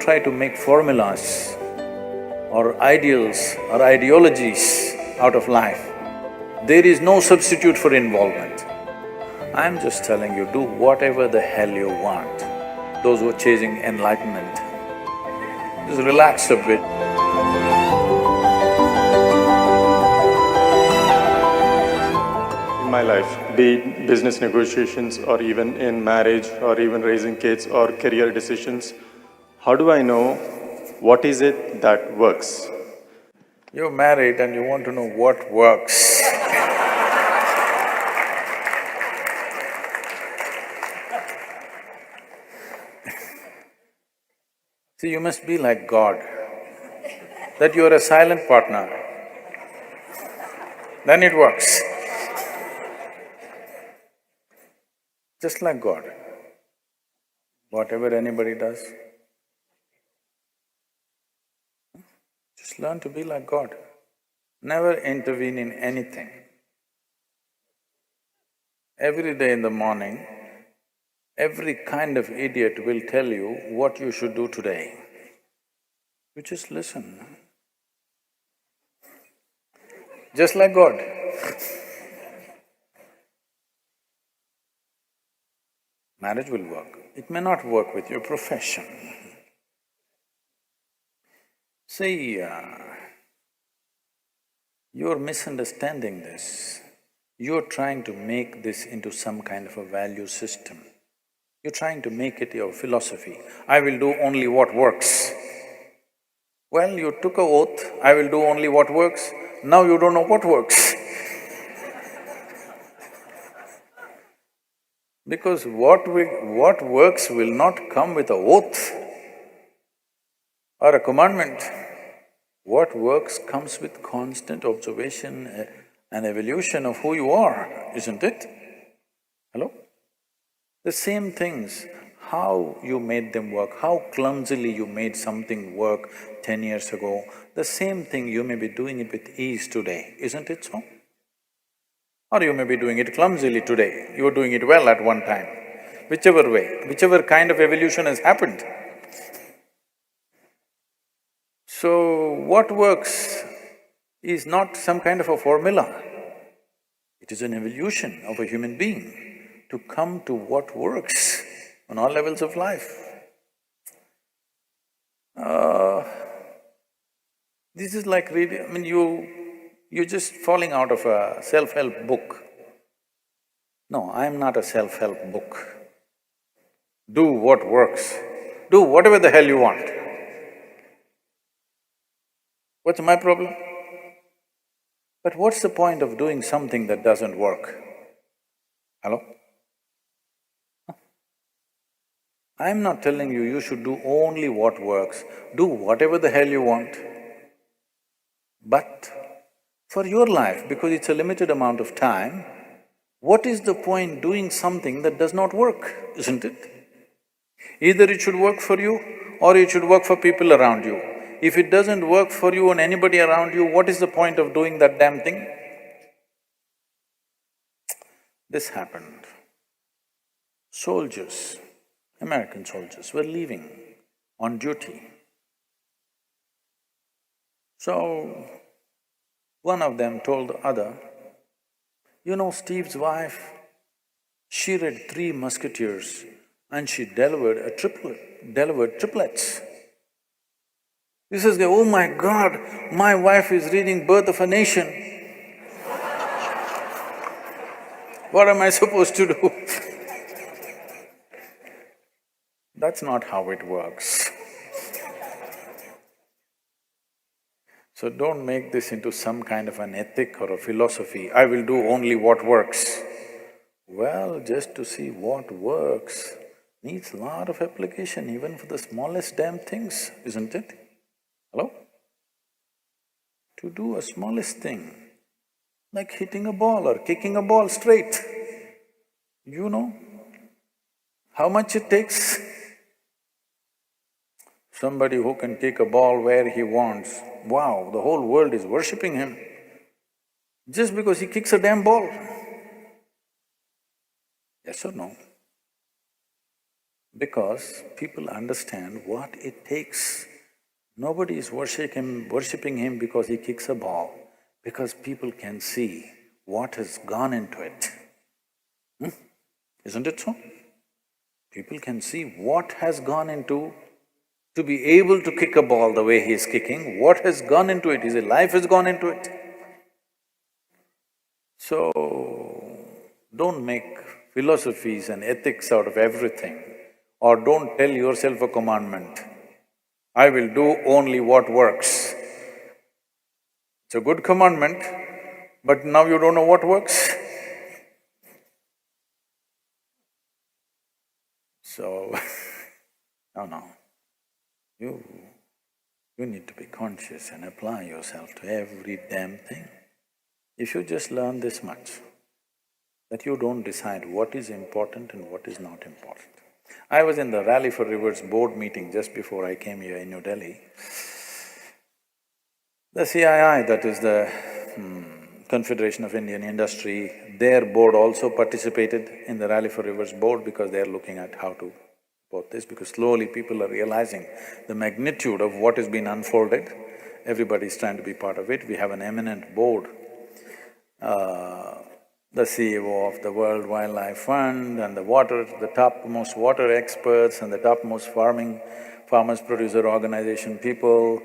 try to make formulas or ideals or ideologies out of life. There is no substitute for involvement. I'm just telling you, do whatever the hell you want. Those who are chasing enlightenment, just relax a bit. In my life, be it business negotiations or even in marriage or even raising kids or career decisions, how do I know what is it that works? You're married and you want to know what works. See, you must be like God, that you are a silent partner, then it works. Just like God, whatever anybody does, just learn to be like God. Never intervene in anything. Every day in the morning, every kind of idiot will tell you what you should do today. You just listen. Just like God. Marriage will work. It may not work with your profession. See, you're misunderstanding this. You're trying to make this into some kind of a value system. You're trying to make it your philosophy. I will do only what works. Well, you took an oath, I will do only what works. Now you don't know what works. Because what works will not come with a oath or a commandment. What works comes with constant observation and evolution of who you are, isn't it? Hello? The same things, how you made them work, how clumsily you made something work 10 years ago, the same thing you may be doing it with ease today, isn't it so? Or you may be doing it clumsily today, you were doing it well at one time. Whichever way, whichever kind of evolution has happened. So, what works is not some kind of a formula. It is an evolution of a human being to come to what works on all levels of life. This is like reading… you're just falling out of a self-help book. No, I'm not a self-help book. Do what works. Do whatever the hell you want. What's my problem? But what's the point of doing something that doesn't work? Hello? I'm not telling you, you should do only what works. Do whatever the hell you want. But for your life, because it's a limited amount of time, what is the point doing something that does not work, isn't it? Either it should work for you or it should work for people around you. If it doesn't work for you and anybody around you, what is the point of doing that damn thing? This happened. Soldiers, American soldiers were leaving on duty. So, one of them told the other, you know, Steve's wife, she read 3 Musketeers and she delivered triplets. He says, oh my God, my wife is reading Birth of a Nation. What am I supposed to do? That's not how it works. So don't make this into some kind of an ethic or a philosophy, I will do only what works. Well, just to see what works needs a lot of application, even for the smallest damn things, isn't it? Hello? To do a smallest thing, like hitting a ball or kicking a ball straight, you know how much it takes? Somebody who can kick a ball where he wants, wow, the whole world is worshipping him just because he kicks a damn ball. Yes or no? because people understand what it takes. Nobody is worshipping him because he kicks a ball, because people can see what has gone into it. Isn't it so? People can see what has gone into to be able to kick a ball the way he is kicking, what has gone into it, his life has gone into it. So, don't make philosophies and ethics out of everything, or don't tell yourself a commandment, I will do only what works. It's a good commandment, but now you don't know what works. So, no. You need to be conscious and apply yourself to every damn thing. If you just learn this much, that you don't decide what is important and what is not important. I was in the Rally for Rivers board meeting just before I came here in New Delhi. The CII, that is the Confederation of Indian Industry, their board also participated in the Rally for Rivers board because they are looking at how to support this, because slowly people are realizing the magnitude of what has been unfolded. Everybody is trying to be part of it. We have an eminent board, the CEO of the World Wildlife Fund and the topmost water experts and the topmost farmers producer organization people.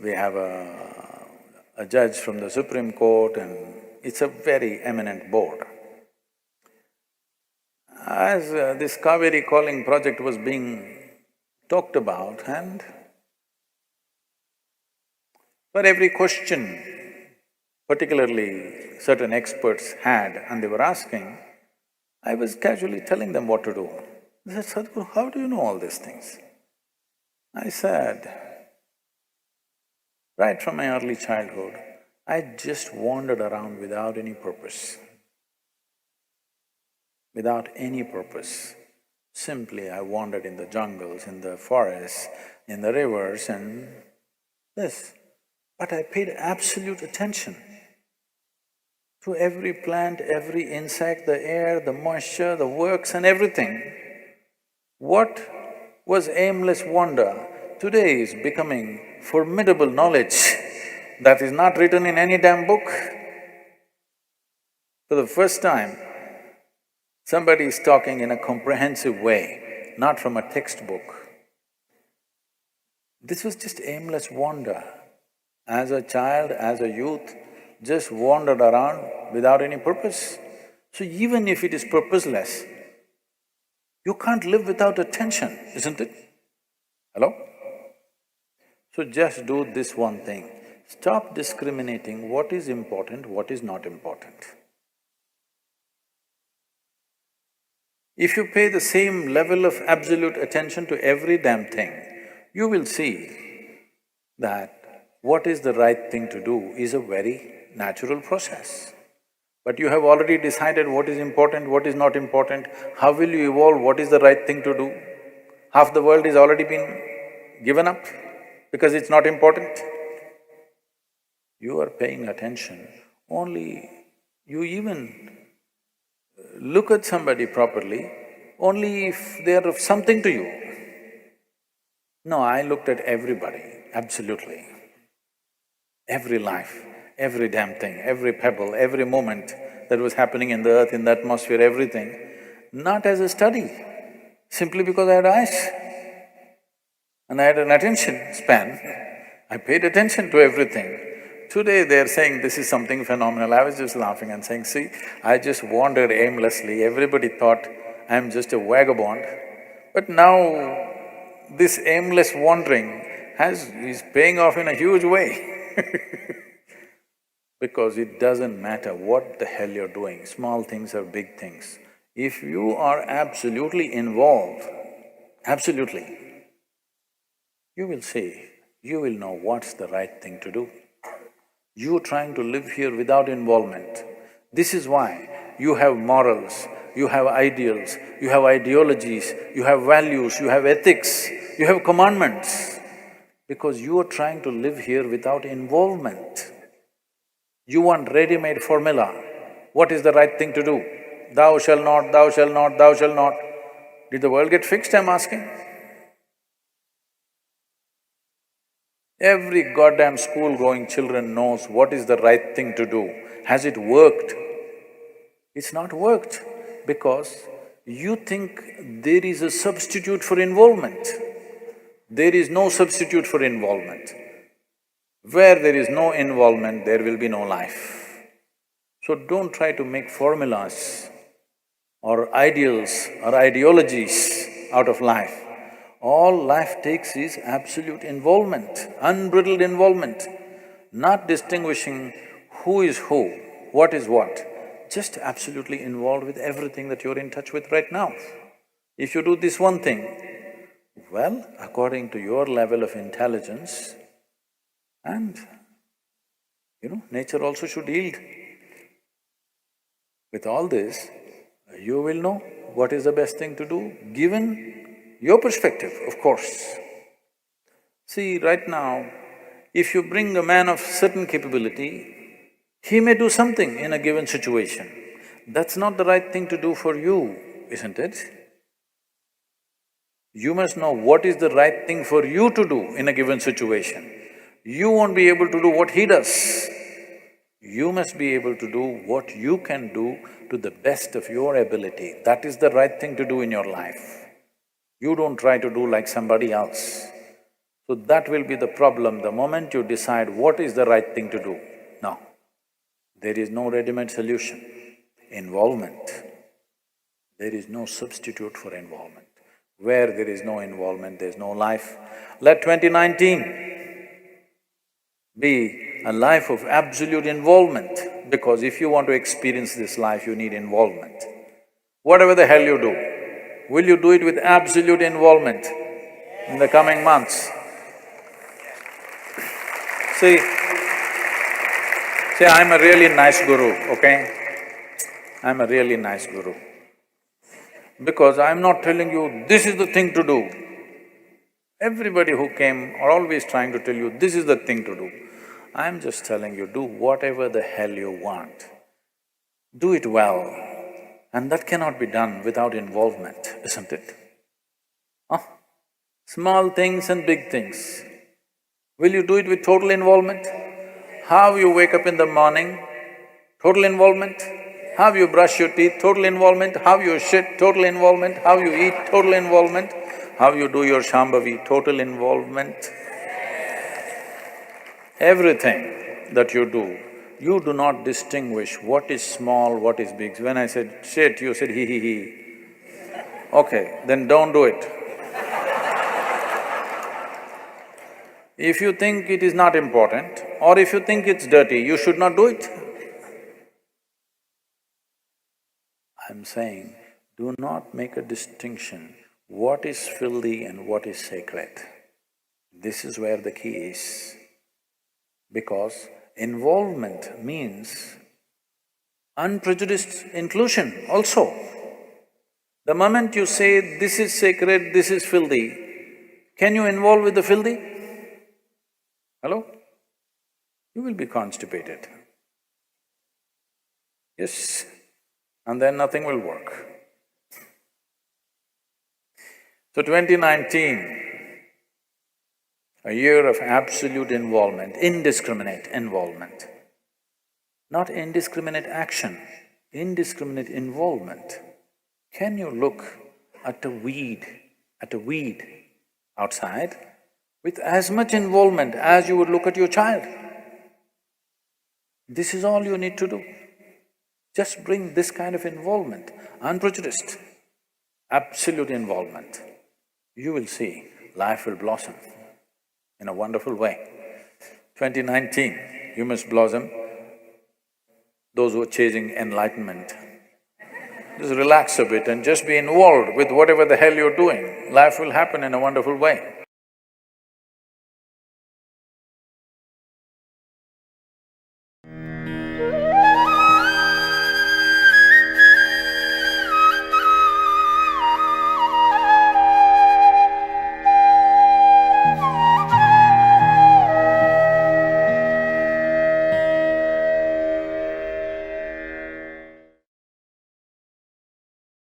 We have a judge from the Supreme Court, and it's a very eminent board. As this Kaveri calling project was being talked about, and for every question particularly certain experts had and they were asking, I was casually telling them what to do. They said, Sadhguru, how do you know all these things? I said, right from my early childhood, I just wandered around without any purpose. Without any purpose. Simply I wandered in the jungles, in the forests, in the rivers and this. But I paid absolute attention to every plant, every insect, the air, the moisture, the works and everything. What was aimless wonder today is becoming formidable knowledge that is not written in any damn book. For the first time, somebody is talking in a comprehensive way, not from a textbook. This was just aimless wonder. As a child, as a youth, just wandered around without any purpose. So even if it is purposeless, you can't live without attention, isn't it? Hello? So just do this one thing, stop discriminating what is important, what is not important. If you pay the same level of absolute attention to every damn thing, you will see that what is the right thing to do is a very natural process. But you have already decided what is important, what is not important, how will you evolve, what is the right thing to do? Half the world is already been given up because it's not important. You are paying attention, only you even look at somebody properly only if they are of something to you. No, I looked at everybody, absolutely. Every life, every damn thing, every pebble, every moment that was happening in the earth, in the atmosphere, everything, not as a study, simply because I had eyes and I had an attention span. I paid attention to everything. Today they're saying this is something phenomenal. I was just laughing and saying, see, I just wandered aimlessly, everybody thought I'm just a vagabond. But now this aimless wandering is paying off in a huge way. Because it doesn't matter what the hell you're doing, small things or big things. If you are absolutely involved, absolutely, you will see, you will know what's the right thing to do. You trying to live here without involvement. This is why you have morals, you have ideals, you have ideologies, you have values, you have ethics, you have commandments, because you are trying to live here without involvement. You want ready-made formula. What is the right thing to do? Thou shalt not, thou shalt not, thou shalt not. Did the world get fixed, I'm asking? Every goddamn school-going children knows what is the right thing to do. Has it worked? It's not worked because you think there is a substitute for involvement. There is no substitute for involvement. Where there is no involvement, there will be no life. So don't try to make formulas or ideals or ideologies out of life. All life takes is absolute involvement, unbridled involvement, not distinguishing who is who, what is what, just absolutely involved with everything that you're in touch with right now. If you do this one thing, well, according to your level of intelligence, and nature also should yield. With all this, you will know what is the best thing to do, given your perspective, of course. See, right now, if you bring a man of certain capability, he may do something in a given situation. That's not the right thing to do for you, isn't it? You must know what is the right thing for you to do in a given situation. You won't be able to do what he does. You must be able to do what you can do to the best of your ability. That is the right thing to do in your life. You don't try to do like somebody else. So that will be the problem the moment you decide what is the right thing to do. No, there is no ready-made solution. Involvement. There is no substitute for involvement. Where there is no involvement, there is no life. Let 2019 be a life of absolute involvement, because if you want to experience this life, you need involvement. Whatever the hell you do, will you do it with absolute involvement in the coming months? See, I'm a really nice guru, okay? I'm a really nice guru. Because I'm not telling you, this is the thing to do. Everybody who came are always trying to tell you, this is the thing to do. I'm just telling you, do whatever the hell you want. Do it well, and that cannot be done without involvement, isn't it? Huh? Small things and big things. Will you do it with total involvement? How you wake up in the morning, total involvement. How you brush your teeth, total involvement. How you shit, total involvement. How you eat, total involvement. How you do your Shambhavi, total involvement. Everything that you do not distinguish what is small, what is big. When I said shit, you said he. Okay, then don't do it. If you think it is not important, or if you think it's dirty, you should not do it. I'm saying, do not make a distinction what is filthy and what is sacred. This is where the key is. Because involvement means unprejudiced inclusion also. The moment you say, this is sacred, this is filthy, can you involve with the filthy? Hello? You will be constipated. Yes, and then nothing will work. So 2019, a year of absolute involvement, indiscriminate involvement. Not indiscriminate action, indiscriminate involvement. Can you look at a weed outside with as much involvement as you would look at your child? This is all you need to do. Just bring this kind of involvement, unprejudiced, absolute involvement. You will see life will blossom in a wonderful way. 2019, you must blossom. Those who are chasing enlightenment, just relax a bit and just be involved with whatever the hell you're doing. Life will happen in a wonderful way.